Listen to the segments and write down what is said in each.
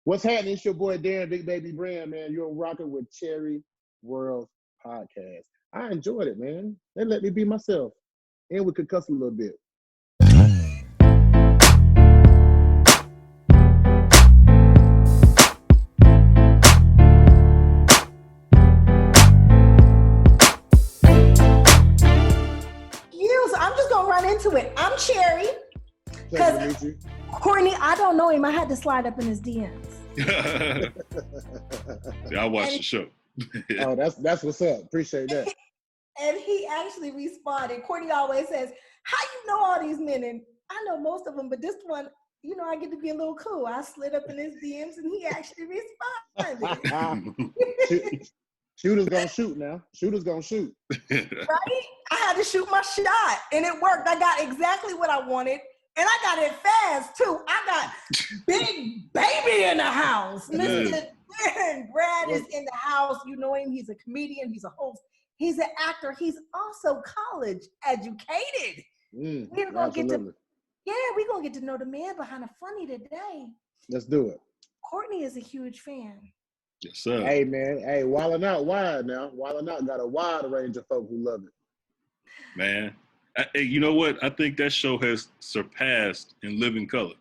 What's happening? It's your boy Darren, Big Baby Brand, man. You're rocking with Cherie World Podcast. I enjoyed it, man. They let me be myself. And we could cuss a little bit. So I'm just going to run into it. I'm Cherie. Because Courtney, I don't know him. I had to slide up in his DMs. See, I watched the show. Oh, that's what's up. Appreciate that. And he actually responded. Courtney always says, how you know all these men? And I know most of them, but this one, you know, I get to be a little cool. I slid up in his DMs and he actually responded. Shooters gonna shoot now. Shooters gonna shoot. Right? I had to shoot my shot and it worked. I got exactly what I wanted. And I got it fast too. I got Big Baby in the house. Mr. Darren Brad is in the house. You know him. He's a comedian. He's a host. He's an actor. He's also college educated. We're gonna get to, we're gonna get to know the man behind the funny today. Let's do it. Courtney is a huge fan. Yes, sir. Hey man, hey, Wild N Out wide now. Wild N Out got a wide range of folk who love it. Man. Hey, you know what? I think that show has surpassed In Living Color.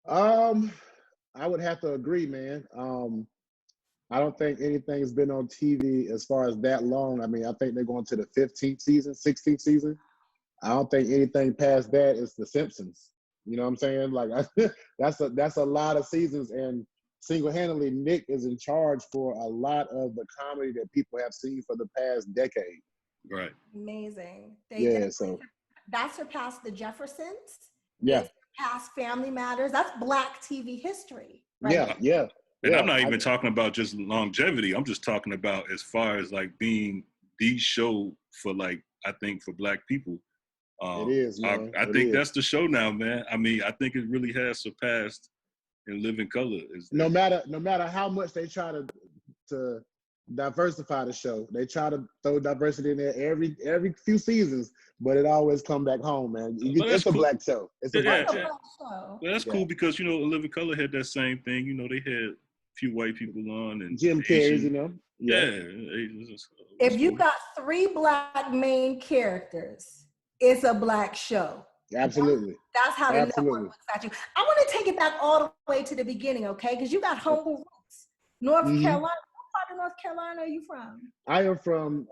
I would have to agree, man. I don't think anything's been on TV as far as that long. I mean, I think they're going to the 15th season, 16th season. I don't think anything past that is The Simpsons. You know what I'm saying? Like that's a lot of seasons, and single-handedly, Nick is in charge for a lot of the comedy that people have seen for the past decade. Right. Amazing. That surpassed The Jeffersons. Yeah. It surpassed Family Matters. That's Black TV history. Right? Yeah. And I'm not even talking about just longevity. I'm just talking about as far as like being the show for like, I think for Black people. It is, man. I think that's the show now, man. I mean, I think it really has surpassed In Living Color. No matter how much they try to diversify the show, they try to throw diversity in there every few seasons, but it always come back home, man. It's a cool. Black show. It's a black show. Well, that's cool because, you know, In Living Color had that same thing. You know, they had a few white people on and Jim Carrey's, you know. Yeah. If you got 3 Black main characters, it's a Black show. Absolutely. That's how the network looks at you. I want to take it back all the way to the beginning, okay? Because you got humble roots. North Carolina. What part of North Carolina are you from? I am from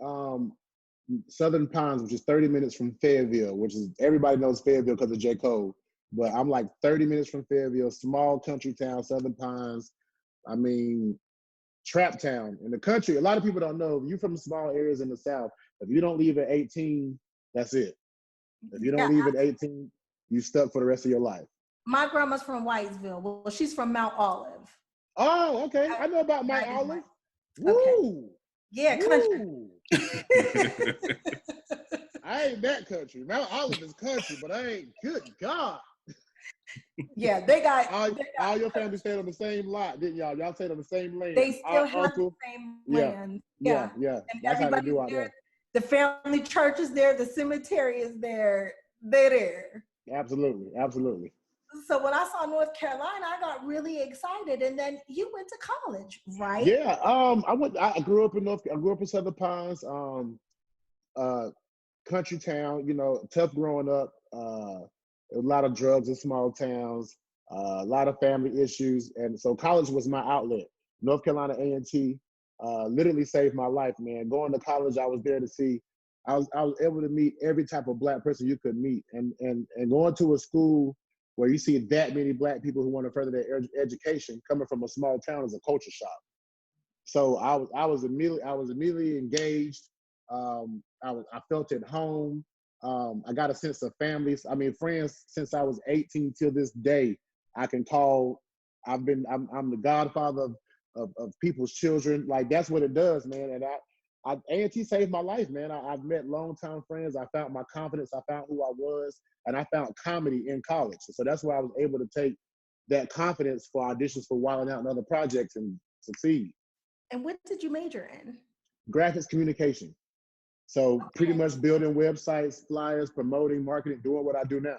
Southern Pines, which is 30 minutes from Fayetteville, which is, everybody knows Fayetteville because of J. Cole. But I'm like 30 minutes from Fayetteville, small country town, Southern Pines. I mean, trap town. In the country, a lot of people don't know, if you're from small areas in the South, if you don't leave at 18, that's it. If you don't leave at 18, you stuck for the rest of your life. My grandma's from Whitesville. Well, she's from Mount Olive. Oh, okay. I know about Mount Olive. Woo! Okay. Yeah, country. I ain't that country. Mount Olive is country, but I ain't. Good God. Yeah, they got all your family stayed on the same lot, didn't y'all? Y'all stayed on the same land. They still have the same land. Yeah. And that's how they do out there. The family church is there. The cemetery is there. They're there. Absolutely. So when I saw North Carolina, I got really excited. And then you went to college, right? Yeah. I grew up in Southern Pines, country town. You know, tough growing up. A lot of drugs in small towns. A lot of family issues, and so college was my outlet. North Carolina A&T. Literally saved my life, man. Going to college, I was there to see. I was able to meet every type of Black person you could meet, and going to a school where you see that many Black people who want to further their education coming from a small town is a culture shock. So I was immediately engaged. I felt at home. I got a sense of families. I mean, friends since I was 18 till this day. I can call. I'm the godfather of people's children. Like, that's what it does, man. And A&T saved my life, man. I've met longtime friends. I found my confidence. I found who I was, and I found comedy in college. So that's why I was able to take that confidence for auditions for Wild N Out and other projects and succeed. And what did you major in? Graphics communication. So pretty much building websites, flyers, promoting, marketing, doing what I do now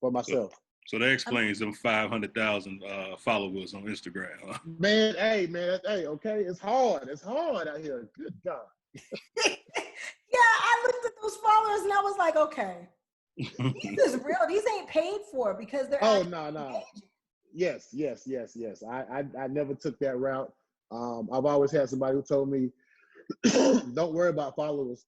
for myself. So that explains them 500,000 followers on Instagram. Huh? Man, hey, okay, it's hard out here. Good God. Yeah, I looked at those followers and I was like, okay, this is real. These ain't paid for because they're. Oh no. Yes. I never took that route. I've always had somebody who told me, don't worry about followers.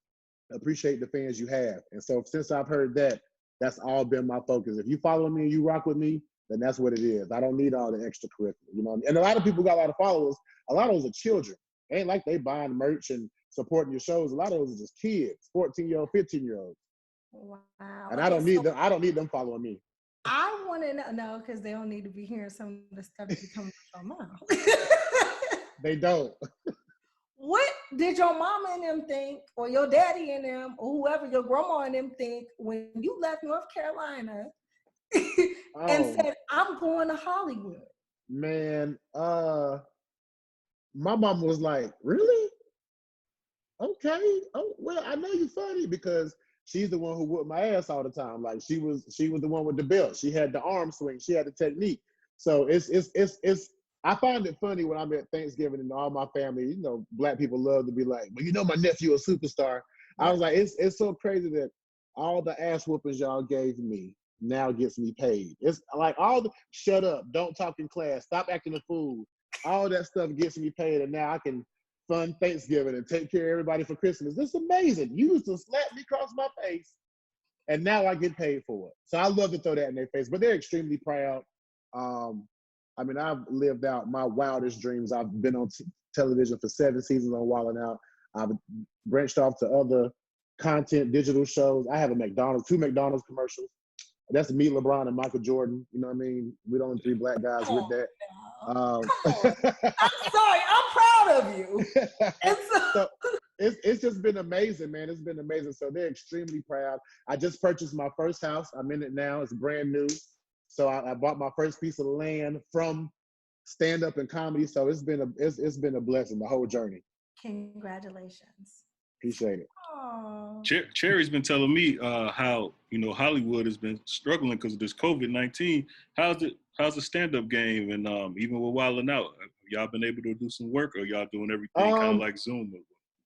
Appreciate the fans you have. And so since I've heard that, that's all been my focus. If you follow me and you rock with me, then that's what it is. I don't need all the extracurricular, you know. And a lot of people got a lot of followers. A lot of those are children. It ain't like they buying merch and supporting your shows. A lot of those are just kids, 14-year-old, 15-year-olds. Wow. And I don't need them. I don't need them following me. I want to know because they don't need to be hearing some of the stuff that you coming from your mouth. They don't. What did your mama and them think, or your daddy and them, or whoever, your grandma and them think when you left North Carolina and said, I'm going to Hollywood? Man, my mom was like, really? Okay. Oh, well, I know you're funny because she's the one who whooped my ass all the time. Like she was the one with the belt. She had the arm swing. She had the technique. So it's I find it funny when I'm at Thanksgiving and all my family, you know, Black people love to be like, well, you know, my nephew a superstar. I was like, it's so crazy that all the ass whoopings y'all gave me now gets me paid. It's like all the shut up, don't talk in class, stop acting a fool. All that stuff gets me paid, and now I can fund Thanksgiving and take care of everybody for Christmas. This is amazing. You used to slap me across my face, and now I get paid for it. So I love to throw that in their face, but they're extremely proud. I mean, I've lived out my wildest dreams. I've been on television for 7 seasons on Wild N Out. I've branched off to other content, digital shows. I have a two McDonald's commercials. That's me, LeBron, and Michael Jordan. You know what I mean? We're the only 3 Black guys with that. Come on. I'm sorry. I'm proud of you. So it's just been amazing, man. It's been amazing. So they're extremely proud. I just purchased my first house. I'm in it now. It's brand new. So I bought my first piece of land from stand-up and comedy. So it's been a blessing, the whole journey. Congratulations. Appreciate it. Cherie's been telling me how, you know, Hollywood has been struggling because of this COVID-19. How's the stand-up game, and even with Wild N Out, have y'all been able to do some work, or y'all doing everything kind of like Zoom?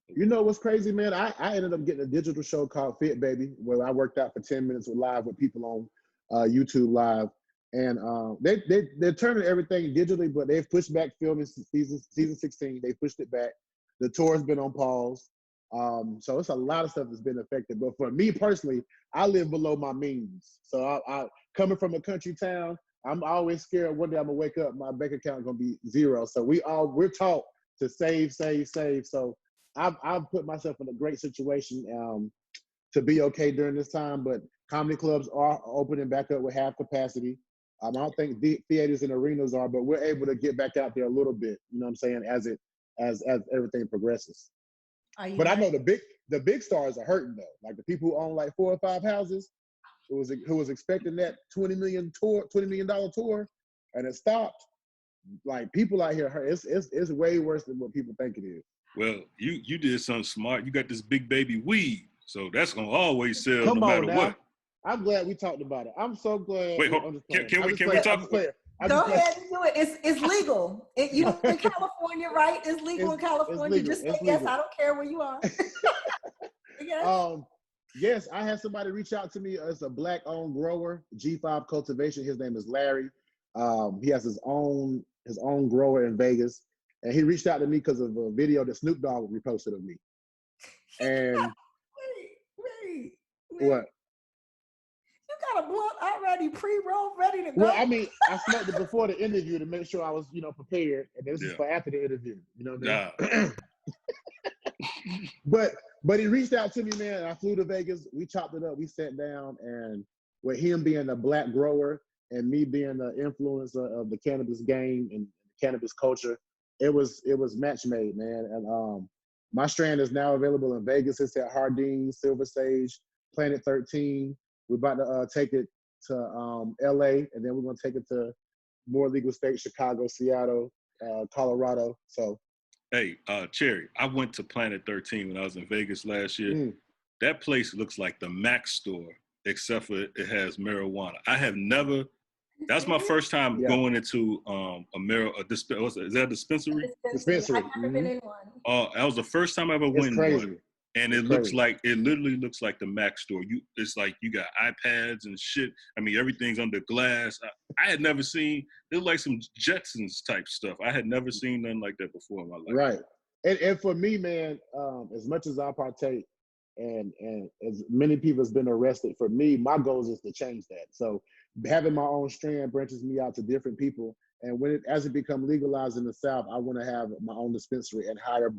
You know what's crazy, man? I ended up getting a digital show called Fit Baby, where I worked out for 10 minutes live with people on YouTube Live. And they're turning everything digitally, but they've pushed back filming season 16. They pushed it back. The tour's been on pause. So it's a lot of stuff that's been affected. But for me personally, I live below my means. So I coming from a country town, I'm always scared one day I'm gonna wake up, my bank account gonna be zero. So we're taught to save. So I've put myself in a great situation to be okay during this time. But comedy clubs are opening back up with half capacity. I don't think theaters and arenas are, but we're able to get back out there a little bit. You know what I'm saying? As everything progresses. But I know the big stars are hurting though. Like the people who own like 4 or 5 houses, who was expecting that $20 million tour, and it stopped. Like people out here, it's way worse than what people think it is. Well, you did something smart. You got this big baby weed, so that's gonna always sell Come no on matter now. what. I'm glad we talked about it. I'm so glad. Wait, can we talk? Go ahead and do it. It's legal. You in California, right? It's legal in California. Just say yes. I don't care where you are. Yes. Yes, I had somebody reach out to me. It's a Black-owned grower, G5 Cultivation. His name is Larry. He has his own grower in Vegas, and he reached out to me because of a video that Snoop Dogg reposted of me. And wait. What? You got a blunt already pre-rolled, ready to go? Well, I mean, I smoked it before the interview to make sure I was, prepared, and this is for after the interview. You know what I mean? But he reached out to me, man, and I flew to Vegas. We chopped it up. We sat down, and with him being a Black grower and me being the influencer of the cannabis game and cannabis culture, it was match made, man. And my strand is now available in Vegas. It's at Hardin, Silver Sage, Planet 13. We're about to take it to LA, and then we're gonna take it to more legal states: Chicago, Seattle, Colorado. So. Hey, Cherie, I went to Planet 13 when I was in Vegas last year. That place looks like the Mac store, except for it has marijuana. I have never That's my first time Yeah. going into is that a dispensary? Dispensary. I've never been in one. That was the first time I ever It's went in crazy. one. And it literally looks like the Mac store. It's like you got iPads and shit. I mean, everything's under glass. I had never seen, it was like some Jetsons type stuff. I had never seen nothing like that before in my life. Right. And for me, man, as much as I partake and as many people has been arrested, for me, my goal is to change that. So having my own strand branches me out to different people. And as it become legalized in the South, I want to have my own dispensary and hire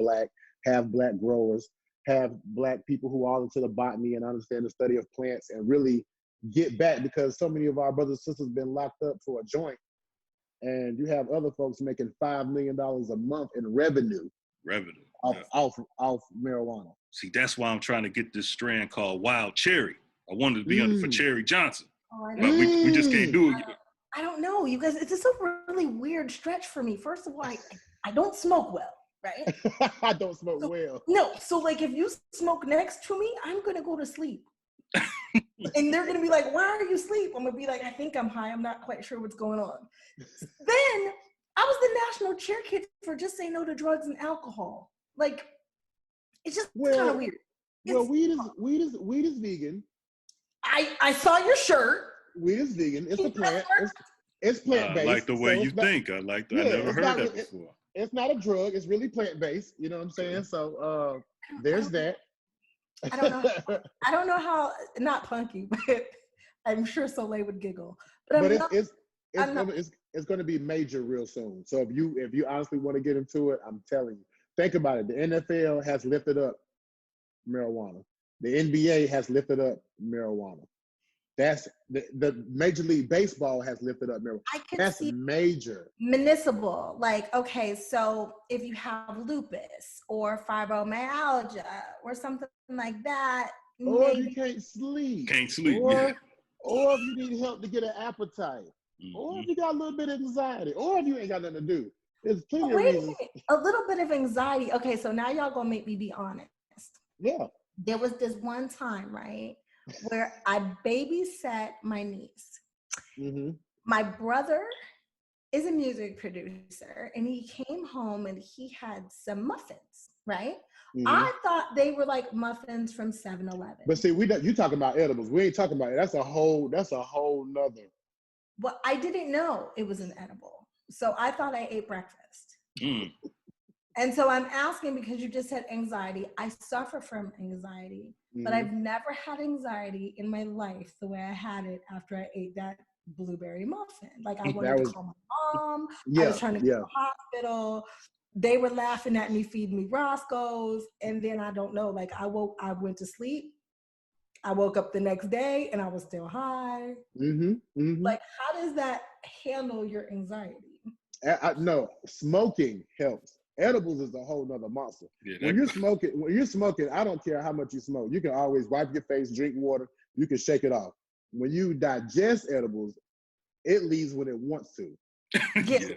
have black growers, have black people who are all into the botany and understand the study of plants and really get back, because so many of our brothers and sisters been locked up for a joint. And you have other folks making $5 million a month in revenue off marijuana. See, that's why I'm trying to get this strand called Wild Cherie. I wanted to be under for Cherie Johnson, but we just can't do it. I don't know, you guys. It's just a really weird stretch for me. First of all, I don't smoke well, right? I don't smoke well. No, so like if you smoke next to me, I'm gonna go to sleep. And they're gonna be like, "Why are you asleep?" I'm gonna be like, "I think I'm high. I'm not quite sure what's going on." Then I was the national cheer kid for just say no to drugs and alcohol. Like, it's just kind of weird. Weed is vegan. I saw your shirt. Weed is vegan. It's a plant. It's plant based. I like the way you think. I never heard that before. It's not a drug. It's really plant based. You know what I'm saying? So there's that. I don't know how, not punky, but I'm sure Soleil would giggle. But it's going to be major real soon. So if you honestly want to get into it, I'm telling you, think about it. The NFL has lifted up marijuana. The NBA has lifted up marijuana. That's the Major League Baseball has lifted up marijuana. That's major. Municipal, like, okay, so if you have lupus or fibromyalgia or something like that, or if you can't sleep, or if you need help to get an appetite, or if you got a little bit of anxiety, or if you ain't got nothing to do. There's plenty of reasons. A little bit of anxiety. Okay, so now y'all gonna make me be honest. Yeah. There was this one time, right, where I babysat my niece. Mm-hmm. My brother is a music producer, and he came home and he had some muffins, right? Mm-hmm. I thought they were like muffins from 7-Eleven. But see, you talking about edibles. We ain't talking about it. That's a whole nother. Well, I didn't know it was an edible. So I thought I ate breakfast. And so I'm asking because you just said anxiety. I suffer from anxiety, but I've never had anxiety in my life the way I had it after I ate that blueberry muffin. Like I wanted to call my mom. I was trying to go to the hospital. They were laughing at me, feeding me Roscoe's. And then I don't know, like I went to sleep. I woke up the next day and I was still high. Like, how does that handle your anxiety? No, smoking helps. Edibles is a whole nother monster. Yeah, when you're smoking, I don't care how much you smoke. You can always wipe your face, drink water. You can shake it off. When you digest edibles, it leaves when it wants to. Yeah.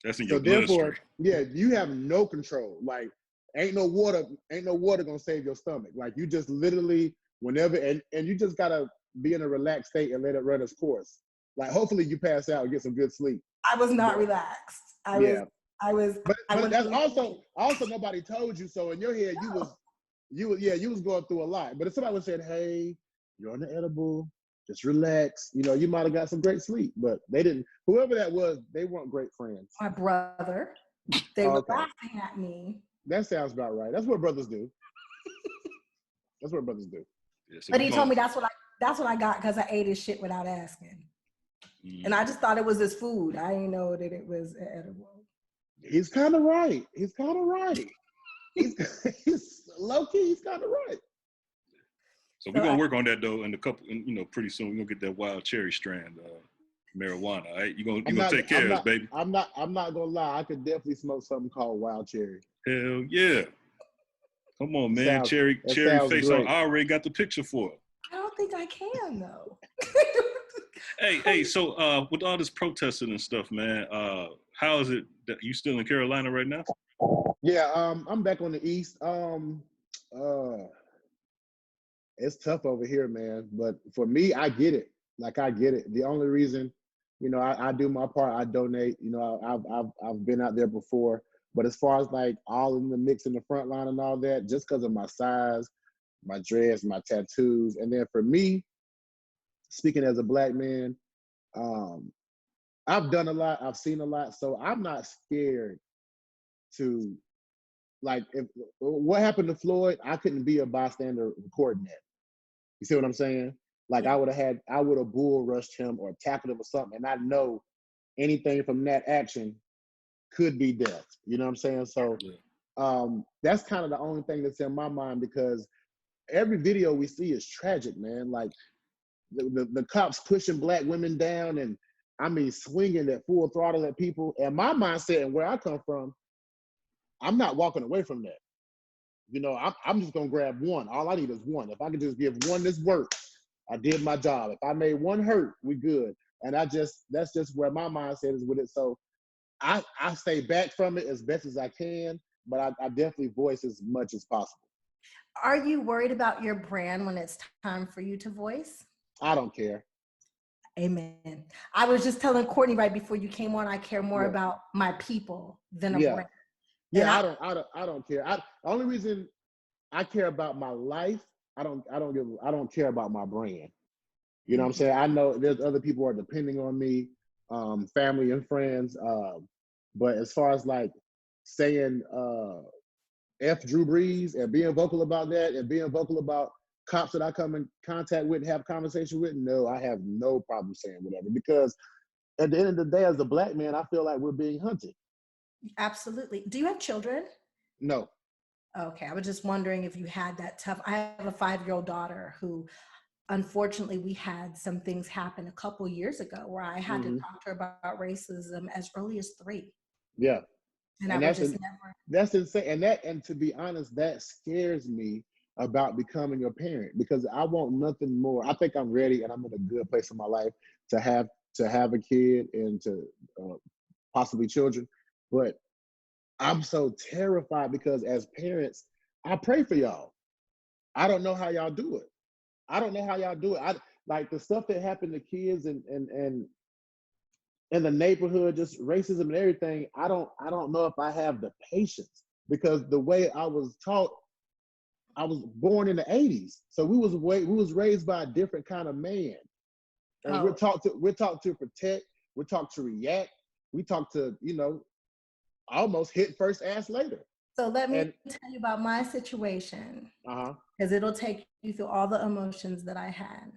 That's in your bloodstream. You have no control. Like, ain't no water gonna save your stomach. Like, you just literally whenever, and you just gotta be in a relaxed state and let it run its course. Like, hopefully you pass out and get some good sleep. I was not relaxed. I was. But that's also nobody told you. So in your head, you was going through a lot. But if somebody was saying, "Hey, you're on the edible, just relax," you might have got some great sleep. But they didn't. Whoever that was, they weren't great friends. My brother, they were laughing at me. That sounds about right. That's what brothers do. That's what brothers do. Yeah, so but he told me that's what I got because I ate his shit without asking. And I just thought it was his food. I didn't know that it was edible. He's kind of right. He's low-key, he's kind of right. So we're gonna work on that though in a couple, pretty soon we're gonna get that Wild Cherie strand marijuana. All right? You're gonna take care of us, baby. I'm not gonna lie, I could definitely smoke something called Wild Cherie. Hell yeah. Come on, man. Cherie face on. I already got the picture for it. I don't think I can though. Hey, so with all this protesting and stuff, man, how is it that you still in Carolina right now? Yeah, I'm back on the East. It's tough over here, man. But for me, I get it. Like, I get it. The only reason You know, I do my part. I donate. You know, I've been out there before. But as far as like all in the mix in the front line and all that, just because of my size, my dreads, my tattoos, and then for me, speaking as a Black man, I've done a lot. I've seen a lot, so I'm not scared to, like, if what happened to Floyd, I couldn't be a bystander recording that. You see what I'm saying? Like, I would have bull rushed him or tackled him or something, and I know anything from that action could be death. You know what I'm saying? So that's kind of the only thing that's in my mind, because every video we see is tragic, man. Like the cops pushing Black women down, and I mean swinging at full throttle at people. And my mindset and where I come from, I'm not walking away from that. You know, I'm just gonna grab one. All I need is one. If I can just give one this work, I did my job. If I made one hurt, we good. And that's just where my mindset is with it. So I stay back from it as best as I can, but I definitely voice as much as possible. Are you worried about your brand when it's time for you to voice? I don't care. Amen. I was just telling Courtney right before you came on, I care more about my people than a brand. Yeah, I don't care. The only reason I care about my life, I don't care about my brand. You know what I'm saying? I know there's other people who are depending on me, family and friends. But as far as like saying F Drew Brees and being vocal about that and being vocal about cops that I come in contact with and have conversation with, no, I have no problem saying whatever, because at the end of the day, as a Black man, I feel like we're being hunted. Absolutely. Do you have children? No. Okay. I was just wondering if you had that tough. I have a 5-year-old daughter who, unfortunately, we had some things happen a couple years ago where I had to talk to her about racism as early as 3. Yeah. And I would just never. That's insane. And to be honest, that scares me about becoming a parent, because I want nothing more. I think I'm ready and I'm in a good place in my life to have a kid and to possibly children. But I'm so terrified because as parents, I pray for y'all. I don't know how y'all do it. I like the stuff that happened to kids and in the neighborhood, just racism and everything. I don't know if I have the patience, because the way I was taught, I was born in the 80s. So we was raised by a different kind of man. And we're taught to protect, we're taught to react, we taught to, you know, almost hit first, ask later. So let me tell you about my situation, because it'll take you through all the emotions that I had.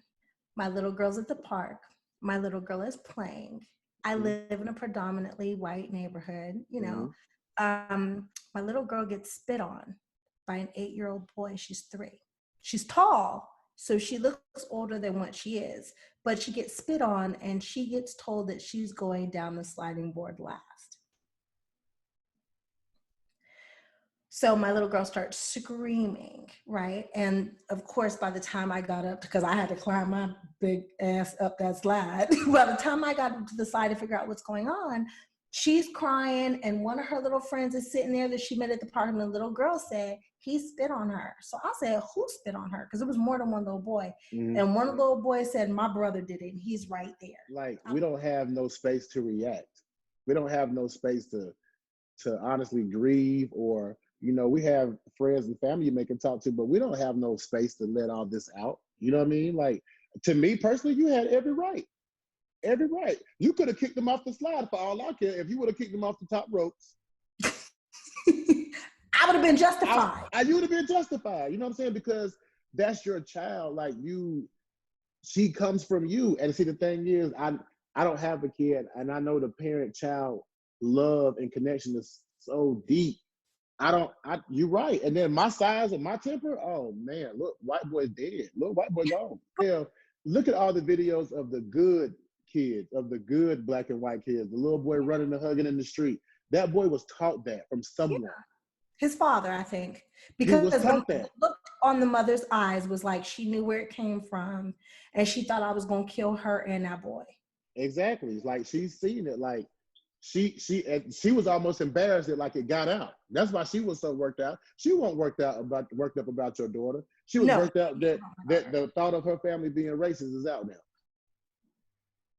My little girl's at the park. My little girl is playing. I live in a predominantly white neighborhood, you know. My little girl gets spit on by an 8-year-old boy. She's 3. She's tall, so she looks older than what she is, but she gets spit on and she gets told that she's going down the sliding board last. So my little girl starts screaming, right? And of course, by the time I got up, because I had to climb my big ass up that slide, by the time I got to the side to figure out what's going on, she's crying, and one of her little friends is sitting there that she met at the park, and the little girl said, he spit on her. So I said, who spit on her? Because it was more than one little boy. And one little boy said, my brother did it, and he's right there. Like, we don't have no space to react. We don't have no space to honestly grieve, or, you know, we have friends and family you may can talk to, but we don't have no space to let all this out. You know what I mean? Like, to me personally, you had every right. Every right. You could have kicked them off the slide for all I care. If you would have kicked them off the top ropes, I would have been justified. You would have been justified. You know what I'm saying? Because that's your child. Like, she comes from you. And see, the thing is, I don't have a kid, and I know the parent-child love and connection is so deep. You're right. And then my size and my temper, oh man, look, white boy's dead. Look, white boy gone. Hell, look at all the videos of the good kids, of the good Black and white kids, the little boy running and hugging in the street. That boy was taught that from someone. Yeah. His father, I think. Because the look on the mother's eyes was like she knew where it came from, and she thought I was going to kill her and that boy. Exactly. It's like she's seen it. Like, she was almost embarrassed that, like, it got out. That's why she was so worked out. She wasn't worked up about your daughter. She was worked out that the thought of her family being racist is out now.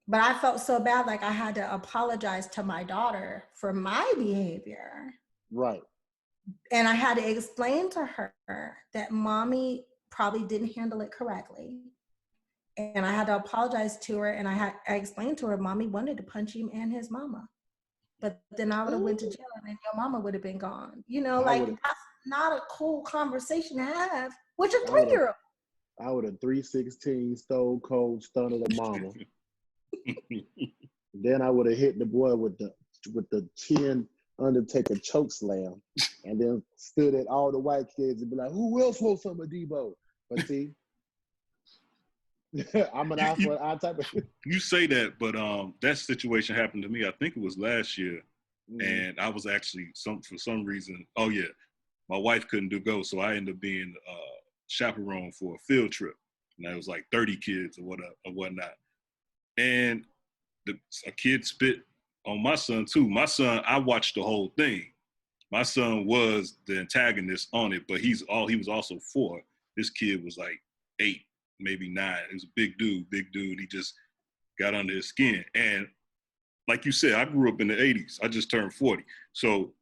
But I felt so bad, like I had to apologize to my daughter for my behavior. Right. And I had to explain to her that mommy probably didn't handle it correctly. And I had to apologize to her. And I explained to her, mommy wanted to punch him and his mama. But then I would have went to jail and then your mama would have been gone. You know, like that's not a cool conversation to have with your 3-year-old. I would have 316 stone cold stunted a mama. Then I would have hit the boy with the chin Undertaker choke slam, and then stood at all the white kids and be like, "Who else wants some of Debo?" But see, I'm an eye for an eye type of. You say that, but that situation happened to me. I think it was last year, and I was actually for some reason. Oh yeah, my wife couldn't go, so I ended up being chaperone for a field trip, and it was like 30 kids or whatnot, and a kid spit on my son too. My son, I watched the whole thing. My son was the antagonist on it, but he was also 4. This kid was like 8, maybe 9. He was a big dude. He just got under his skin. And like you said, I grew up in the 80s. I just turned 40. So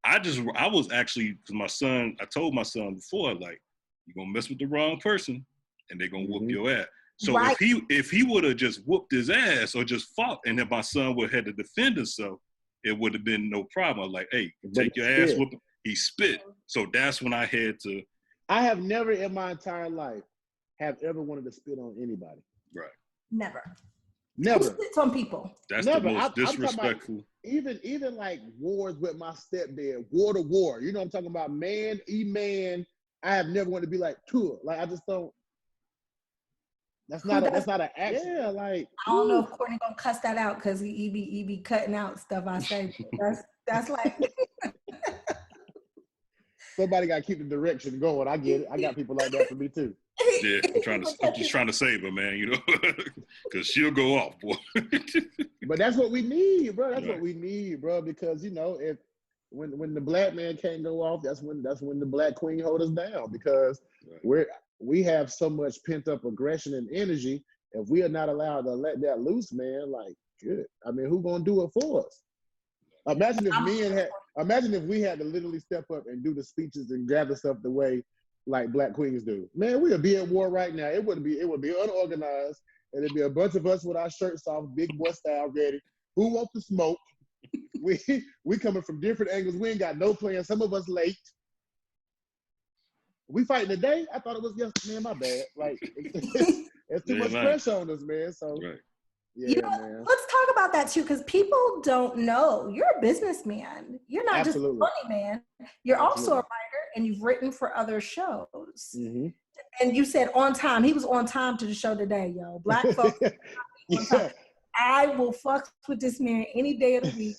I was actually, because my son, I told my son before, like, you're going to mess with the wrong person and they're going to whoop your ass. So right. if he would have just whooped his ass or just fought, and if my son would have had to defend himself, it would have been no problem. I'm like, hey, take your ass whooping. He spit. So that's when I had to. I have never in my entire life have ever wanted to spit on anybody. Right. Never. Never. Who spits on people? That's never. The most disrespectful. Even like wars with my stepdad, war to war. You know what I'm talking about? Man, man. I have never wanted to be like, tour. Like, I just don't. That's not an action. Yeah, like I don't know if Courtney gonna cuss that out because he be cutting out stuff I say. That's like somebody gotta keep the direction going. I get it. I got people like that for me too. Yeah, I'm just trying to save her, man, you know, because she'll go off, boy. But that's what we need, bro. That's what we need, bro. Because you know, if when the black man can't go off, that's when the black queen hold us down, because we have so much pent up aggression and energy. If we are not allowed to let that loose, man, like, good. I mean, who gonna do it for us? Imagine if we had to literally step up and do the speeches and gather stuff the way like black queens do. Man, we would be at war right now. It would be unorganized, and it'd be a bunch of us with our shirts off, big boy style, ready. Who wants to smoke? We coming from different angles. We ain't got no plan. Some of us late. We fighting today? I thought it was yesterday. Man, my bad. Like, it's too much pressure on us, man. So, yeah, man. Let's talk about that too, because people don't know you're a businessman. You're not just a funny man. You're also a writer, and you've written for other shows. Mm-hmm. And you said on time. He was on time to the show today, yo. Black folks. I will fuck with this man any day of the week.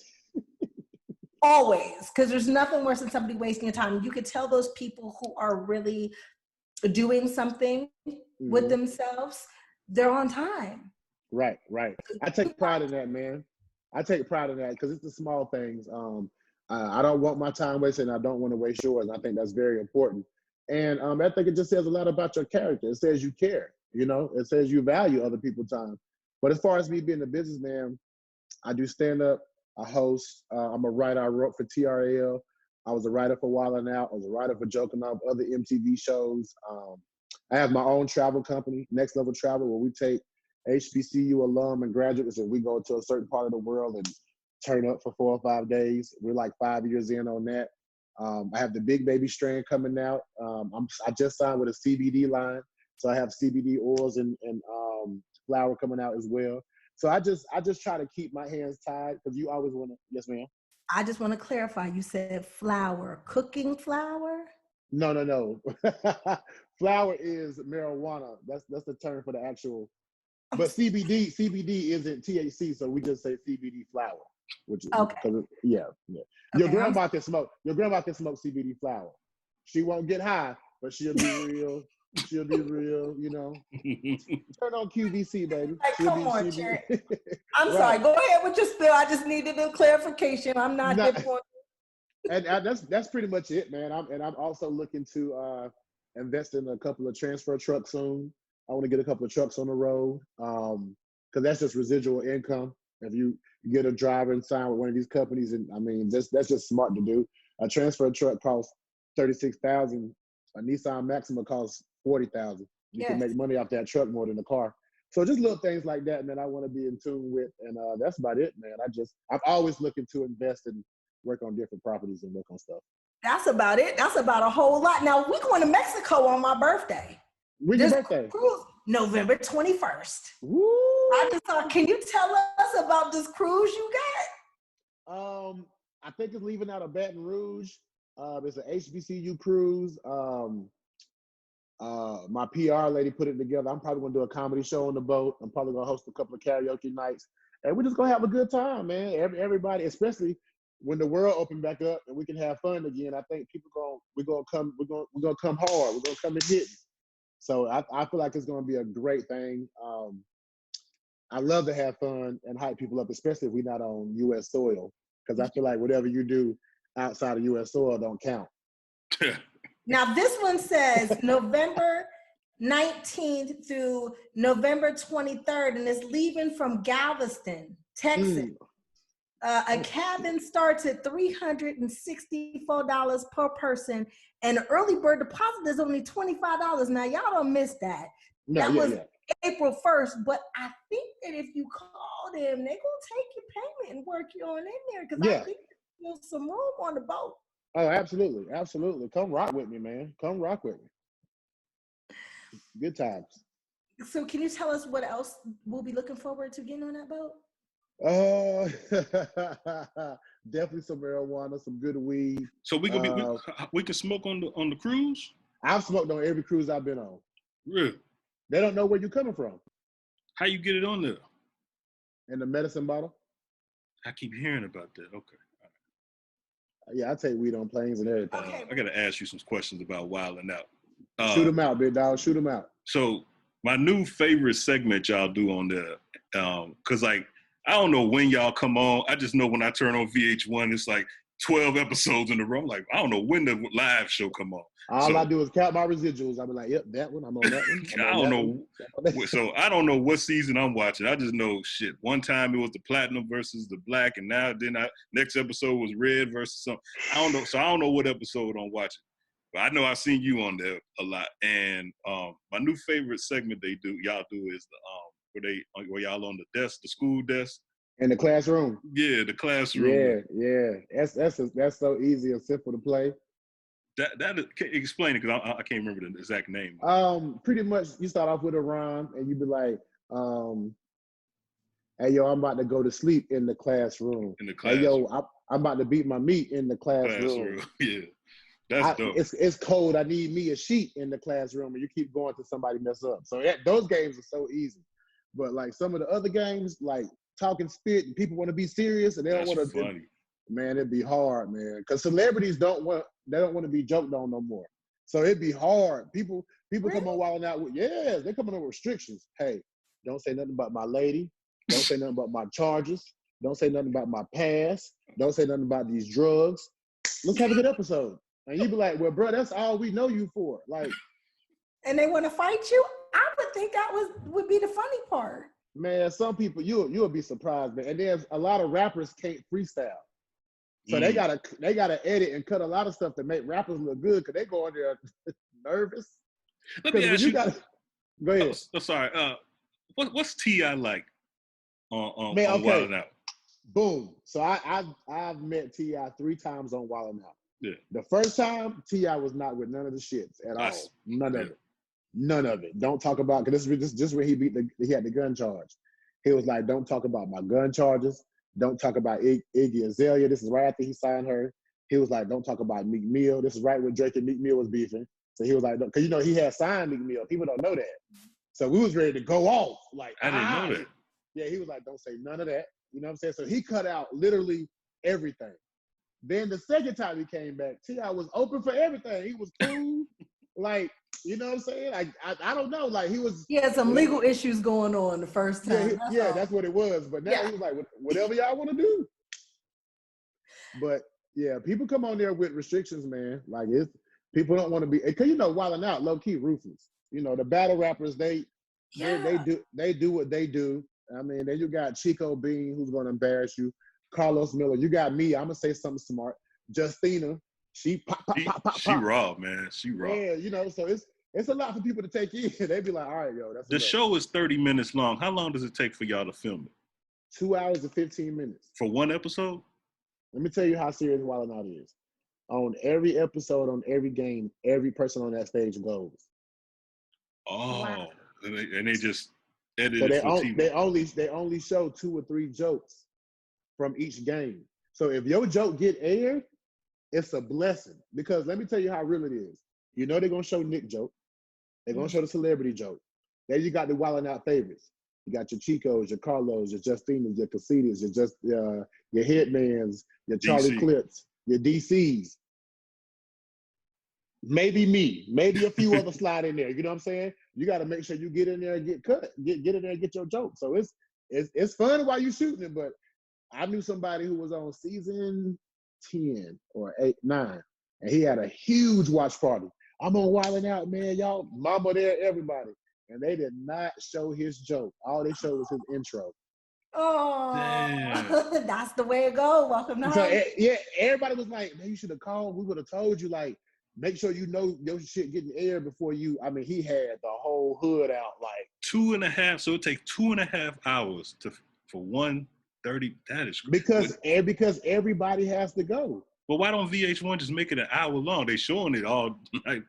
Always, because there's nothing worse than somebody wasting your time. You could tell those people who are really doing something with themselves, they're on time. Right. I take pride in that, man. I take pride in that because it's the small things. I don't want my time wasted, and I don't want to waste yours. I think that's very important. And I think it just says a lot about your character. It says you care, you know? It says you value other people's time. But as far as me being a businessman, I do stand-up. I host. I'm a writer. I wrote for TRL. I was a writer for Wild N Out. I was a writer for Joking Off, other MTV shows. I have my own travel company, Next Level Travel, where we take HBCU alum and graduates and we go to a certain part of the world and turn up for 4 or 5 days. We're like 5 years in on that. I have the Big Baby strain coming out. I just signed with a CBD line, so I have CBD oils and flower coming out as well. So I just try to keep my hands tied, because you always want to. Yes, ma'am. I just want to clarify. You said flower, cooking flower? No. Flower is marijuana. That's the term for the actual. But CBD isn't THC, so we just say CBD flower, which is okay. Yeah. Your grandma can smoke CBD flower. She won't get high, but she'll be real. She'll be real, you know. Turn on QVC, baby. Like, come on, Cherie. I'm sorry. Go ahead with your spill. I just needed a clarification. I'm not disappointed. And that's pretty much it, man. I'm also looking to invest in a couple of transfer trucks soon. I want to get a couple of trucks on the road. because that's just residual income. If you get a driver and sign with one of these companies, and I mean, that's just smart to do. A transfer truck costs $36,000. A Nissan Maxima costs $40,000. You can make money off that truck more than the car. So just little things like that, man, I want to be in tune with. And that's about it, man. I'm always looking to invest and work on different properties and work on stuff. That's about it. That's about a whole lot. Now, we're going to Mexico on my birthday. When's your birthday? Cruise, November 21st. Woo! I just thought, can you tell us about this cruise you got? I think it's leaving out of Baton Rouge. It's an HBCU cruise. My PR lady put it together. I'm probably gonna do a comedy show on the boat. I'm probably gonna host a couple of karaoke nights, and we're just gonna have a good time, man. Everybody, especially when the world open back up and we can have fun again. I think we're gonna come hard. We're gonna come and hit. So I feel like it's gonna be a great thing. I love to have fun and hype people up, especially if we're not on U.S. soil, because I feel like whatever you do outside of U.S. soil don't count. Now, this one says November 19th through November 23rd, and it's leaving from Galveston, Texas. A cabin starts at $364 per person, and the early bird deposit is only $25. Now, y'all don't miss that. That was April 1st, but I think that if you call them, they're going to take your payment and work you on in there, because I think there's some room on the boat. Oh, absolutely. Absolutely. Come rock with me, man. Come rock with me. Good times. So can you tell us what else we'll be looking forward to getting on that boat? Definitely some marijuana, some good weed. So we can smoke on the cruise? I've smoked on every cruise I've been on. Really? They don't know where you're coming from. How you get it on there? In the medicine bottle. I keep hearing about that. Okay. Yeah, I take weed on planes and everything. Okay. I got to ask you some questions about Wild N Out. Shoot them out, big dog. Shoot them out. So my new favorite segment y'all do on there, because like, I don't know when y'all come on. I just know when I turn on VH1, it's like 12 episodes in a row. I'm like, I don't know when the live show come on. All I do is count my residuals. I'll be like, yep, that one. I'm on that one. I don't know. So I don't know what season I'm watching. I just know shit. One time it was the platinum versus the black, and next episode was red versus something. I don't know. So I don't know what episode I'm watching. But I know I've seen you on there a lot. And my new favorite segment y'all do is where y'all on the desk, the school desk. In the classroom. Yeah, the classroom. Yeah. That's so easy and simple to play. Explain it, because I can't remember the exact name. Pretty much you start off with a rhyme and you be like, hey yo, I'm about to go to sleep in the classroom. Hey yo, I'm about to beat my meat in the classroom. Yeah. That's dope. It's cold. I need me a sheet in the classroom, and you keep going till somebody mess up. So those games are so easy. But like some of the other games, like talking spit, and people want to be serious and they don't want to. Man, it'd be hard, man. Because celebrities don't want to be joked on no more. So it'd be hard. People come on Wild N Out with they come on with restrictions. Hey, don't say nothing about my lady. Don't say nothing about my charges. Don't say nothing about my past. Don't say nothing about these drugs. Let's have a good episode. And you'd be like, well, bro, that's all we know you for. Like, and they want to fight you? I would think that would be the funny part. Man, some people, you'll be surprised, man. And there's a lot of rappers can't freestyle. So they gotta edit and cut a lot of stuff to make rappers look good, because they go in there nervous. Let me ask you. Go ahead. Sorry. What's T.I. like on Man, okay. Wild N Out? Boom. So I've met T.I. 3 times on Wild N Out. Yeah. The first time, T.I. was not with none of the shits at all. None of it. None of it. Don't talk about, because this is just when he had the gun charge. He was like, don't talk about my gun charges. Don't talk about Iggy Azalea. This is right after he signed her. He was like, don't talk about Meek Mill. This is right when Drake and Meek Mill was beefing. So he was like, because he had signed Meek Mill. People don't know that. So we was ready to go off. Like, I didn't know that. Yeah, he was like, don't say none of that. You know what I'm saying? So he cut out literally everything. Then the second time he came back, T.I. was open for everything. He was cool. Like, you know what I'm saying? Like, I don't know. Like, he was. He had some legal issues going on the first time. That's what it was. But now he was like, whatever y'all want to do. But yeah, people come on there with restrictions, man. Like, people don't want to be, because Wild N Out, low key ruthless. The battle rappers, they do what they do. I mean, then you got Chico Bean, who's going to embarrass you. Carlos Miller. You got me. I'm going to say something smart. Justina. She pop, pop, pop, pop, She pop. raw, man. She raw. Yeah, you know, so it's a lot for people to take in. They be like, all right, yo, that's the show is 30 minutes long. How long does it take for y'all to film it? 2 hours and 15 minutes. For one episode? Let me tell you how serious Wild N Out is. On every episode, on every game, every person on that stage goes. Oh, Wow. and they just edit So it for TV. they only show 2 or 3 jokes from each game. So if your joke get aired, it's a blessing. Because let me tell you how real it is. You know they're gonna show Nick joke. They're gonna show the celebrity joke. Then you got the Wild N Out favorites. You got your Chicos, your Carlos, your Justinas, your Casitas, your Hitmans, your Charlie DC. Clips, your DCs. Maybe me, maybe a few other slide in there. You know what I'm saying? You got to make sure you get in there and get cut, get in there and get your joke. So it's fun while you shooting it. But I knew somebody who was on season 10 or 8, 9, and he had a huge watch party. I'm on Wild N Out, man. Y'all, mama there, everybody. And they did not show his joke. All they showed was his intro. Oh, that's the way it goes. Welcome to So, yeah, everybody was like, man, you should have called. We would have told you, like, make sure you know your shit getting aired before you. I mean, he had the whole hood out, like 2.5. So it takes 2.5 hours for 1:30. That is because everybody has to go. Well, why don't VH1 just make it an hour long? They showing it all like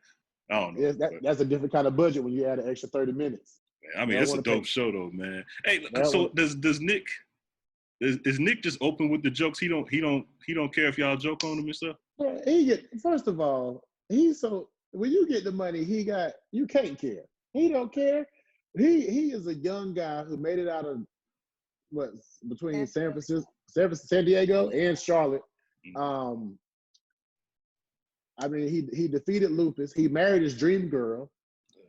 I don't know. Yeah, that's a different kind of budget when you add an extra 30 minutes. I mean, it's a dope show though, man. Hey, so does Nick? Is Nick just open with the jokes? He don't care if y'all joke on him and stuff. Well, first of all, when you get the money, you can't care. He don't care. He is a young guy who made it out of between San Diego and Charlotte. I mean, he defeated lupus. He married his dream girl.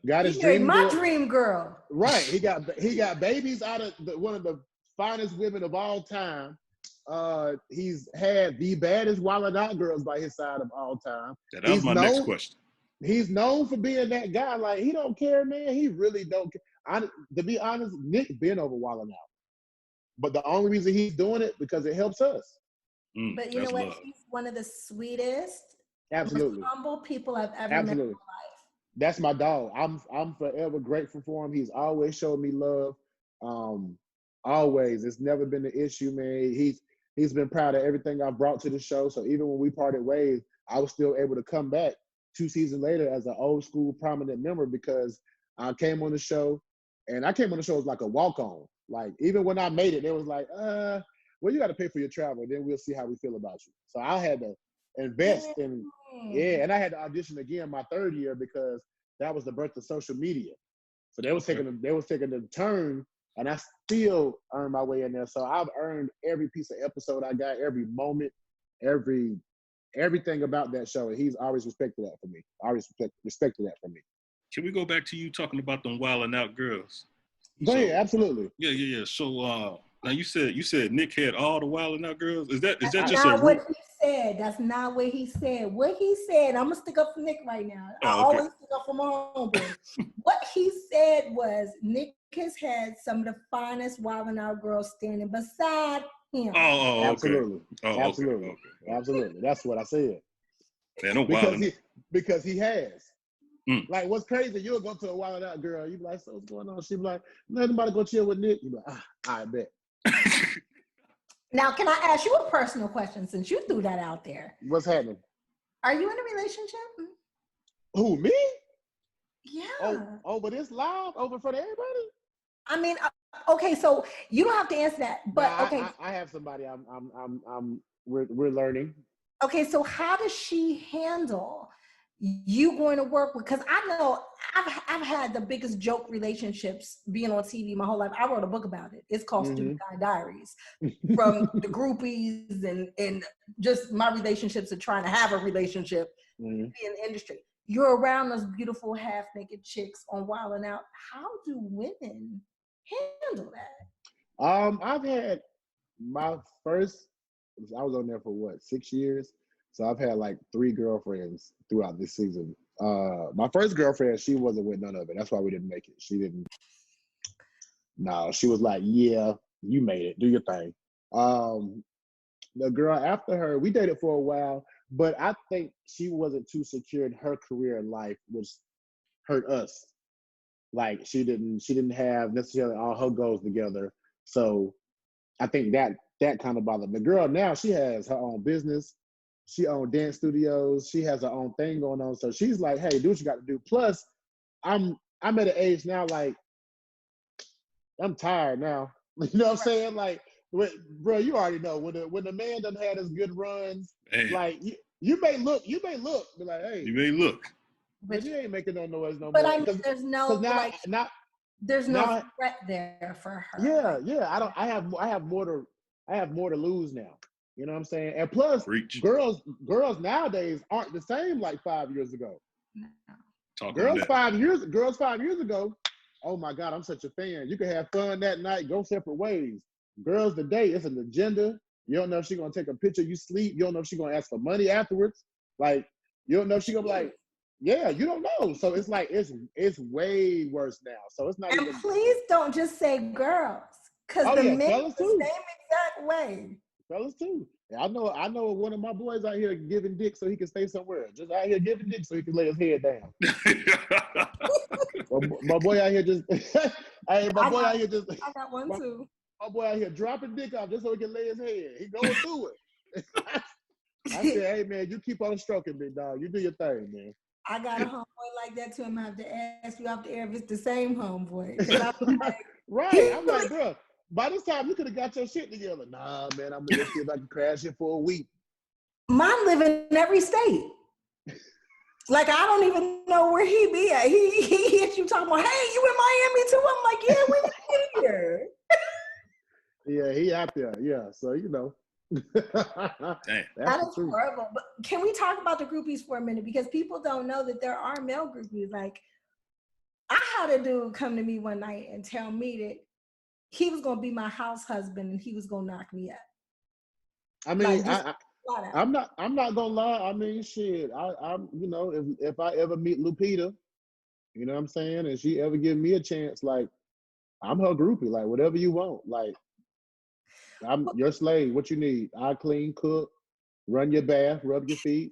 Got his dream girl. Dream girl. Right. He got babies out of one of the finest women of all time. He's had the baddest Wild N Out girls by his side of all time. Yeah, that was my next question. He's known for being that guy. Like, he don't care, man. He really don't care. To be honest, Nick been over Wild N Out. But the only reason he's doing it because it helps us. But you know what? Love. He's one of the sweetest, absolutely most humble people I've ever met in my life. That's my dog. I'm forever grateful for him. He's always showed me love. Always. It's never been an issue, man. He's been proud of everything I've brought to the show. So even when we parted ways, I was still able to come back 2 seasons later as an old school prominent member because I came on the show, and I came on the show as like a walk-on. Like, even when I made it, it was like, well, you got to pay for your travel, then we'll see how we feel about you. So I had to invest in, and I had to audition again my 3rd year because that was the birth of social media. So they was taking the turn, and I still earned my way in there. So I've earned every piece of episode I got, every moment, everything about that show. And he's always respected that for me. Respected that for me. Can we go back to you talking about them Wild N Out girls? Go ahead, absolutely. Yeah. So now you said Nick had all the Wild N Out girls. Is that just not what he said? That's not what he said. What he said, I'm gonna stick up for Nick right now. I always stick up for my homeboy. What he said was Nick has had some of the finest Wild N Out girls standing beside him. Oh, absolutely. Okay. Absolutely. Okay. Absolutely. That's what I said. Man, no because he has. Like, what's crazy, you'll go to a Wild Out girl, you be like, so what's going on? She be like, nothing about to go chill with Nick. You be like, I bet. Now, can I ask you a personal question since you threw that out there? What's happening? Are you in a relationship? Who, me? Yeah. Oh, but it's live over in front of everybody? I mean, okay, so you don't have to answer that, but okay. I have somebody we're learning. Okay, so how does she handle you going to work with? Because I know I've had the biggest joke relationships being on TV my whole life. I wrote a book about it. It's called Student Guy Diaries, from the groupies and just my relationships and trying to have a relationship in the industry. You're around those beautiful half-naked chicks on Wild N Out. How do women handle that? I've had my first, I was on there for 6 years? So I've had like 3 girlfriends throughout this season. My first girlfriend, she wasn't with none of it. That's why we didn't make it. She didn't. No, she was like, yeah, you made it. Do your thing. The girl after her, we dated for a while, but I think she wasn't too secure in her career in life, which hurt us. Like she didn't have necessarily all her goals together. So I think that kind of bothered me. The girl now, she has her own business. She owns dance studios. She has her own thing going on. So she's like, hey, do what you got to do. Plus, I'm at an age now, like, I'm tired now. You know what I'm saying? Like, bro, you already know when the man done had his good runs, like you may look, be like, hey, you may look, but you ain't making no noise no but more. I mean, there's no now, there's no threat there for her. Yeah. I have more to lose now. You know what I'm saying? And plus, Reach. girls nowadays aren't the same like 5 years ago. No. Girls 5 years ago, oh my God, I'm such a fan. You can have fun that night, go separate ways. Girls today, it's an agenda. You don't know if she's gonna take a picture, you sleep. You don't know if she's gonna ask for money afterwards. Like, you don't know if she's gonna be like, yeah, you don't know. So it's like it's way worse now. So it's not. And even... please don't just say girls, because the men the same exact way. Fellas too. I know one of my boys out here giving dick so he can stay somewhere. Just out here giving dick so he can lay his head down. my boy out here just I got one too. My boy out here dropping dick off just so he can lay his head. He going through it. I said, hey man, you keep on stroking me, dog. You do your thing, man. I got a homeboy like that too. I'm gonna have to ask you off the air if it's the same homeboy. Like, right. I'm like, bro, by this time you could have got your shit together. Nah, man, I'm gonna see if I can crash it for a week. Mine live in every state. Like, I don't even know where he be at. He hit you talking about, hey, you in Miami too? I'm like, yeah, when you in here? Yeah, he out there. Yeah, so you know. Damn. That is horrible. But can we talk about the groupies for a minute? Because people don't know that there are male groupies. Like, I had a dude come to me one night and tell me that he was gonna be my house husband and he was gonna knock me up. I mean, like, I'm not gonna lie. I mean, shit. I'm you know, if I ever meet Lupita, you know what I'm saying, and she ever give me a chance, like, I'm her groupie. Like, whatever you want, like. I'm your slave. What you need? I clean, cook, run your bath, rub your feet.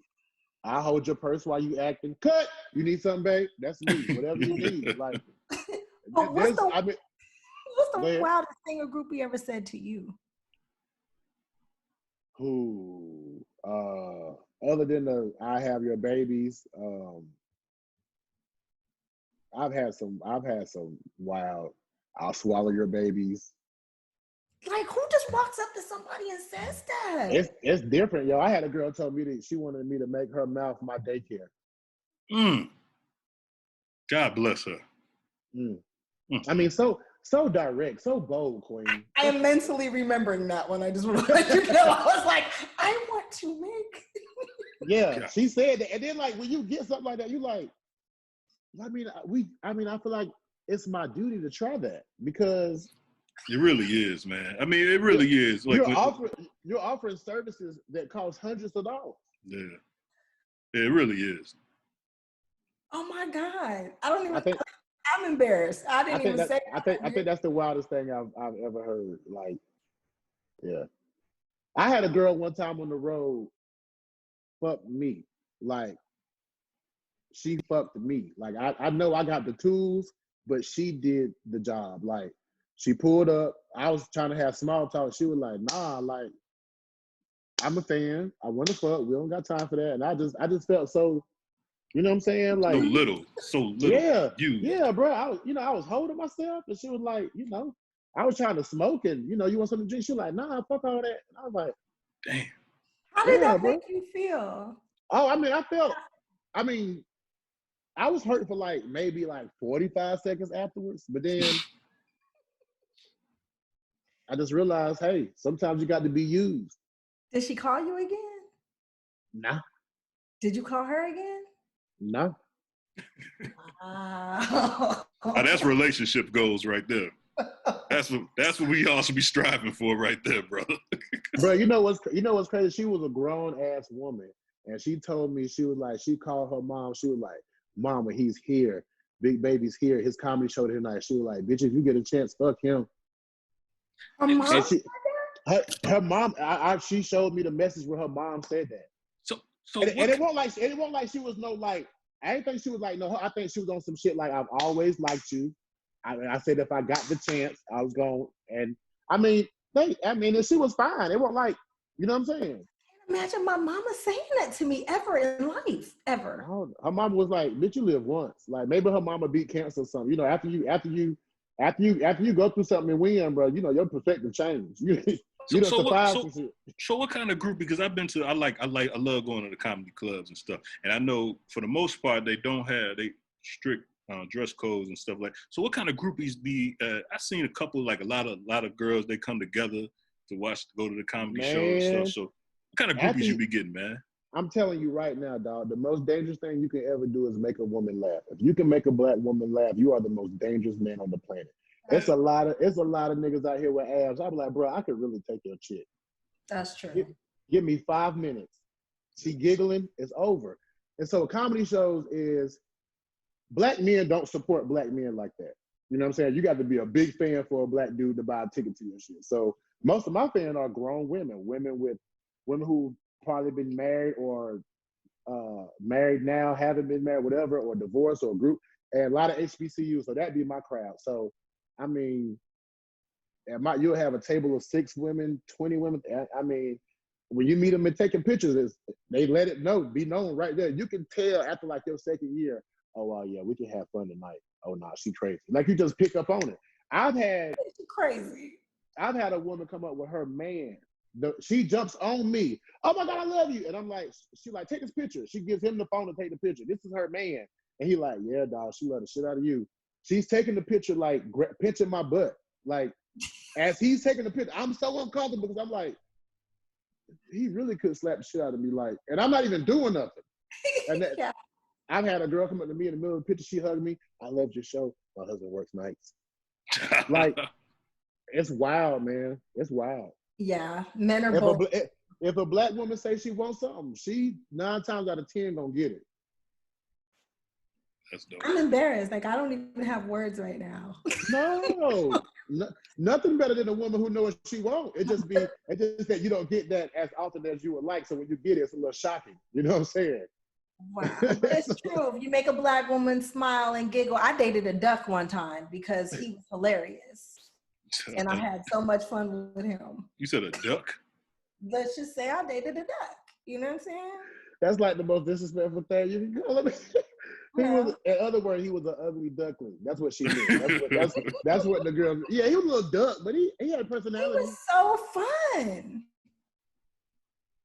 I hold your purse while you acting. Cut. You need something, babe? That's me. Whatever you need. Like, what's the wildest thing a groupie ever said to you? Who? Other than I have your babies. I've had some wild. I'll swallow your babies. Like, who just walks up to somebody and says that? It's different, yo. I had a girl tell me that she wanted me to make her mouth my daycare. God bless her. I mean, so direct, so bold, queen. I am mentally remembering that one. I just want to let you know. I was like, I want to make. Yeah, she said that, and then like when you get something like that, you like. I feel like it's my duty to try that because. It really is, man. I mean, it really is. Like you're offering services that cost hundreds of dollars. Yeah, it really is. Oh my God! I'm embarrassed. I think that's the wildest thing I've ever heard. Like, yeah, I had a girl one time on the road fuck me. Like, she fucked me. Like, I know I got the tools, but she did the job. Like. She pulled up. I was trying to have small talk. She was like, nah, like, I'm a fan. I want to fuck. We don't got time for that. And I just felt so, you know what I'm saying? Like so little. Yeah, bro. I was holding myself and she was like, you know, I was trying to smoke and, you know, you want something to drink? She was like, nah, fuck all that. And I was like, damn. How did that make you feel? Oh, I was hurt for like maybe like 45 seconds afterwards, but then I just realized, hey, sometimes you got to be used. Did she call you again? Nah. Did you call her again? No. Wow. That's relationship goals right there. That's what we all should be striving for right there, brother. Bro, you know what's crazy? She was a grown ass woman, and she told me she called her mom. She was like, "Mama, he's here." Big Baby's here, his comedy show tonight. She was like, bitch, if you get a chance, fuck him. Her mom? And her mom, she showed me the message where her mom said that. And it won't like she was no like, I didn't think she was like, no, I think she was on some shit like, I've always liked you. I said if I got the chance, I was going, and and she was fine. It wasn't like, you know what I'm saying? Imagine my mama saying that to me ever in life, ever. Her mama was like, bitch, you live once. Like maybe her mama beat cancer or something. You know, after you go through something and win, bro, you know, your perspective change. So what kind of group? Because I've been to, I love going to the comedy clubs and stuff. And I know for the most part, they don't have strict dress codes and stuff like. So what kind of groupies be? I've seen a couple, like a lot of girls. They come together to go to the comedy show and stuff. So what kind of groupies you be getting, man? I'm telling you right now, dog. The most dangerous thing you can ever do is make a woman laugh. If you can make a black woman laugh, you are the most dangerous man on the planet. It's a lot of niggas out here with abs. I'm like, bro, I could really take your chick. That's true. Give me 5 minutes. She giggling, it's over. And so comedy shows is, black men don't support black men like that. You know what I'm saying? You got to be a big fan for a black dude to buy a ticket to your shit. So most of my fans are grown women who probably been married or married now, haven't been married, whatever, or divorced or group, and a lot of HBCU. So that'd be my crowd. So I mean, you'll have a table of 6 women, 20 women. I mean, when you meet them and taking pictures, they let it be known right there. You can tell after like your second year, oh, yeah, we can have fun tonight. Oh, no, she crazy. Like you just pick up on it. I've had a woman come up with her man. She jumps on me. Oh my God, I love you. And I'm like, she like, take this picture. She gives him the phone to take the picture. This is her man. And he like, yeah, dog, she love the shit out of you. She's taking the picture, like pinching my butt. Like, as he's taking the picture, I'm so uncomfortable because I'm like, he really could slap the shit out of me. Like, and I'm not even doing nothing. And Yeah. I've had a girl come up to me in the middle of the picture. She hugged me. I loved your show. My husband works nights. Like, it's wild, man. It's wild. Yeah, men are both. If a black woman says she wants something, she 9 times out of 10 gonna get it. That's dope. I'm embarrassed. Like I don't even have words right now. No, nothing better than a woman who knows what she wants. It's just that you don't get that as often as you would like. So when you get it, it's a little shocking. You know what I'm saying? Wow, but it's true. If you make a black woman smile and giggle, I dated a duck one time because he was hilarious, and I had so much fun with him. You said a duck? Let's just say I dated a duck. You know what I'm saying? That's like the most disrespectful thing you can call him. In other words, he was an ugly duckling. That's what she meant. That's what the girl. Yeah, he was a little duck, but he had a personality. He was so fun.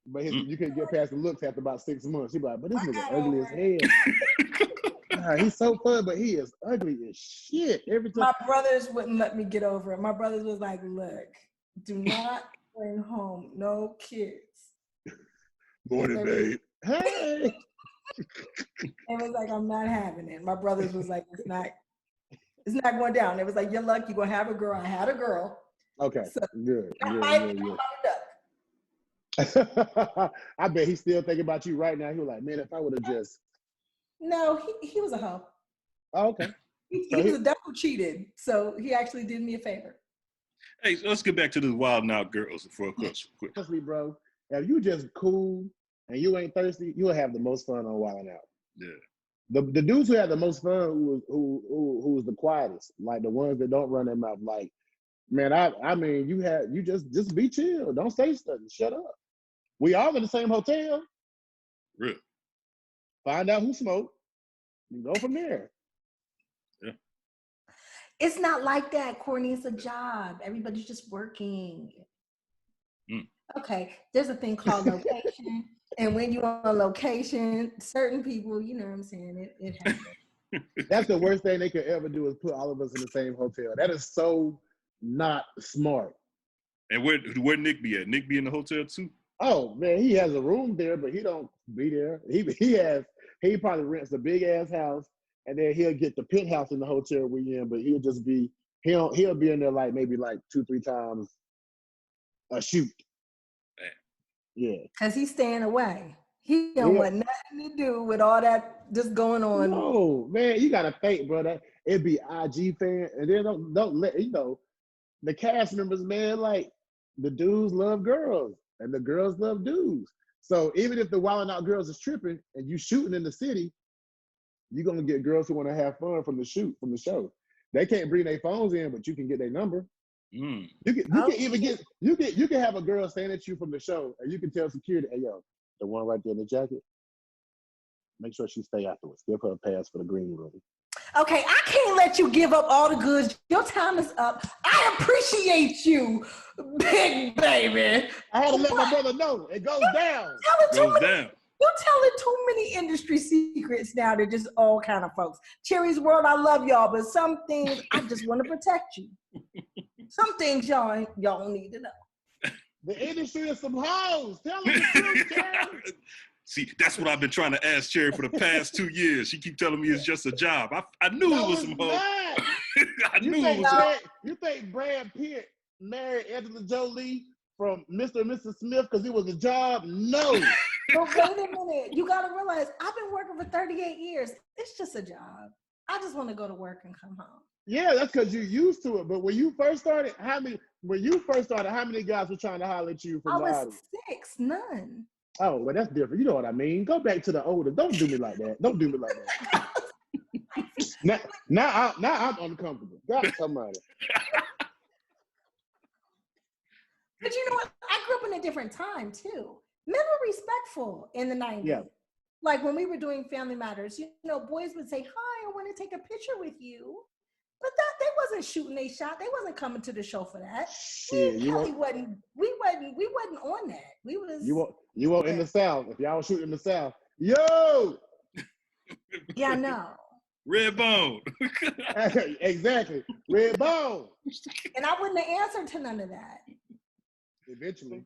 But you couldn't get past the looks after about 6 months. She'd be like, but this nigga ugly as hell. God, he's so fun, but he is ugly as shit. Every time. My brothers wouldn't let me get over it. My brothers was like, look, do not bring home no kids. Morning, babe. Hey. It was like, I'm not having it. My brothers was like, it's not going down. It was like, you're lucky you're gonna have a girl. I had a girl. Okay, so, good. I bet he's still thinking about you right now. He was like, man, if I would have just. No, he was a hoe. Oh, okay. He was a double cheated, so he actually did me a favor. Hey, so let's get back to the Wild N Out girls for a quick. Honestly, bro, if you just cool and you ain't thirsty, you'll have the most fun on Wild N Out. Yeah. The dudes who had the most fun who was the quietest, like the ones that don't run their mouth. Like, man, I mean, you just be chill. Don't say something. Shut up. We all in the same hotel. Really? Find out who smoked. You go from there. Yeah. It's not like that, Courtney. It's a job. Everybody's just working. Okay, there's a thing called location. And when you're on location, certain people, you know what I'm saying, it happens. That's the worst thing they could ever do is put all of us in the same hotel. That is so not smart. And where Nick be at? Nick be in the hotel too? Oh man, he has a room there, but he don't be there. He probably rents a big ass house, and then he'll get the penthouse in the hotel we in, but he'll be in there like maybe like 2-3 times a shoot. Man. Yeah. Because he's staying away. He don't want nothing to do with all that just going on. No, man, you gotta think, brother. It be IG fan, and then don't let the cast members, man. Like the dudes love girls, and the girls love dudes. So even if the Wild N Out girls is tripping, and you shooting in the city, you're gonna get girls who want to have fun from the show. They can't bring their phones in, but you can get their number. You can have a girl stand at you from the show, and you can tell security, "Hey, yo, the one right there in the jacket, make sure she stay afterwards. Give her a pass for the green room." Okay, I can't let you give up all the goods. Your time is up. I appreciate you, big baby. I had to let my brother know. It goes down. You're telling too many industry secrets now to just all kind of folks. Cherie's World, I love y'all, but some things I just want to protect you. Some things y'all need to know. The industry is some hoes. Tell them the truth, Cherrie. See, that's what I've been trying to ask Cherie for the past 2 years. She keep telling me it's just a job. I knew it was some hoes. I knew it was. You think Brad Pitt married Angela Jolie from Mr. and Mrs. Smith because it was a job? No. But wait a minute. You got to realize I've been working for 38 years. It's just a job. I just want to go to work and come home. Yeah, that's because you're used to it. But when you first started, how many guys were trying to holler at you from the audience? 6, none. Oh, well, that's different. You know what I mean? Go back to the older. Don't do me like that. Don't do me like that. now I'm uncomfortable. God, somebody. But you know what? I grew up in a different time too. Men were respectful in the 90s. Yeah. Like when we were doing Family Matters, boys would say, "Hi, I want to take a picture with you." But they wasn't shooting a shot. They wasn't coming to the show for that. We wasn't on that. We was you were in the South. If y'all was shooting in the South, yo. Yeah, I know. Red bone. Exactly. Red bone. And I wouldn't have answered to none of that. Eventually.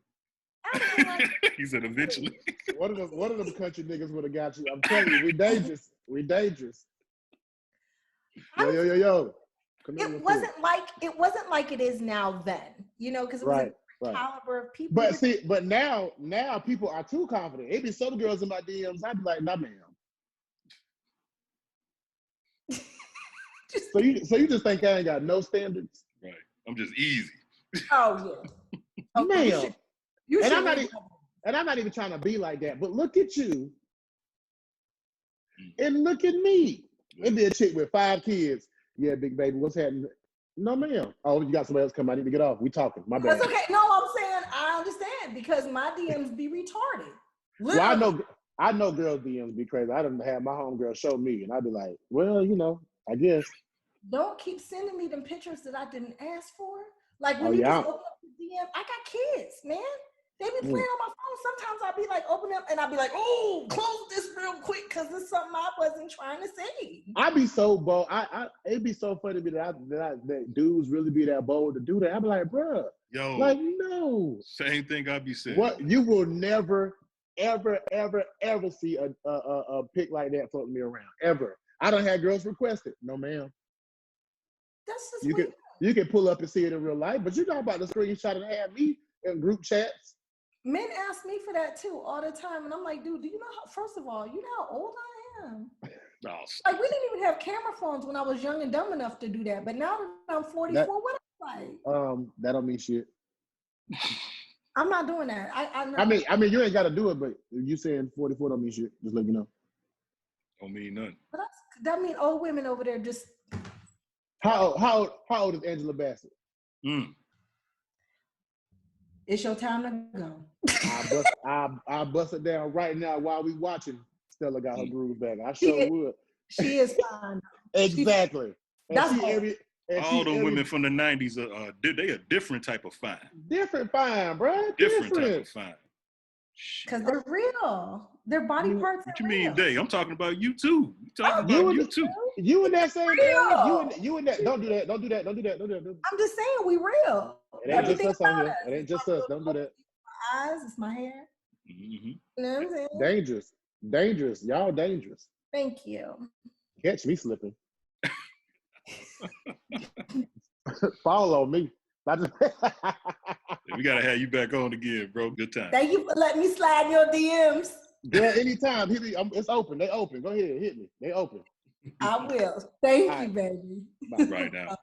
He said eventually. One of them country niggas would have got you. I'm telling you, we dangerous. We dangerous. Yo. It wasn't like it is now then, because it was a caliber of people. But now people are too confident. It be some girls in my DMs, I'd be like, nah, ma'am. So you just think I ain't got no standards? Right. I'm just easy. Oh yeah. Ma'am. I'm not even trying to be like that, but look at you and look at me. It'd be a chick with 5 kids. Yeah, big baby, what's happening? No, ma'am. Oh, you got somebody else come. I need to get off. We talking. My bad. That's okay. No, I'm saying I understand because my DMs be retarded. Literally. Well, I know girls' DMs be crazy. I done had my homegirl show me, and I'd be like, well, I guess. Don't keep sending me them pictures that I didn't ask for. Like when you just open up the DM, I got kids, man. They be playing on my phone. Sometimes I'll be like, open up, and I'll be like, oh, close this real quick because it's something I wasn't trying to say. I be so bold. It'd be so funny to me that dudes really be that bold to do that. I'd be like, bruh. Yo. Like, no. Same thing I'd be saying. What? You will never, ever, ever, ever see a pic like that floating me around. Ever. I done had girls request it. No, ma'am. That's just you can pull up and see it in real life, but you're not about to screenshot and have me in group chats. Men ask me for that too all the time, and I'm like, dude, do you know first of all, you know how old I am? No. Like, we didn't even have camera phones when I was young and dumb enough to do that, but now that I'm 44, what am I like? That don't mean shit. I'm not doing that. I mean, you ain't got to do it, but you saying 44 don't mean shit. Just let you know. Don't mean nothing. But that mean old women over there just. How old is Angela Bassett? It's your time to go. I bust it down right now while we watching. Stella got her groove back. I sure would. She is fine. Exactly. That's all the women from the 90s they a different type of fine. Different fine, bro. Different type of fine. Because they're real. Their body parts What are you real. mean they? I'm talking about you too. You too. You in that same area. You in that. Don't do that. Don't do that. Don't do that. Don't do that. I'm just saying we real. It ain't just us on here. It ain't just us. Don't do that. My eyes, it's my hair. Mm-hmm. You know what I'm saying? Dangerous. Y'all dangerous. Thank you. Catch me slipping. Follow me. We gotta have you back on again, bro. Good time. Thank you for letting me slide your DMs. Girl, anytime. Hit me. It's open. They open. Go ahead. Hit me. They open. I will. Thank All you, right. baby. Bye. Right now.